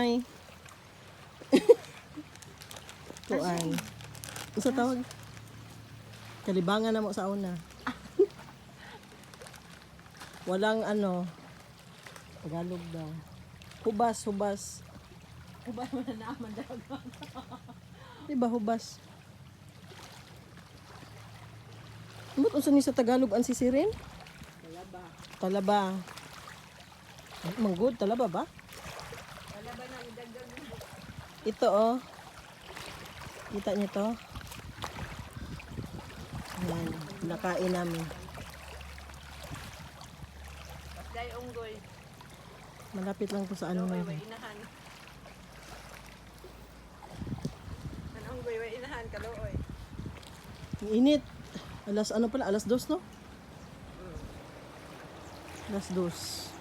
nay. Kuan. Usa tawag? Kalibangan na mo sa una. Walang ano. Tagalog daw. Hubas. Ubay mo na naman daw. Diba hubas? Amot unsa ni sa Tagalog ang sisirin? Talaba. Manggod, talaba ba? Talaba na idagdag mo. Ito oh. Kita niyo to? Ayan, nakain namin. Day unggoy. Malapit lang to sa ano Way namin. inahan. An unggoy way inahan kalooy. Ang init. Alas ano pala? Alas 2 no? Alas 2.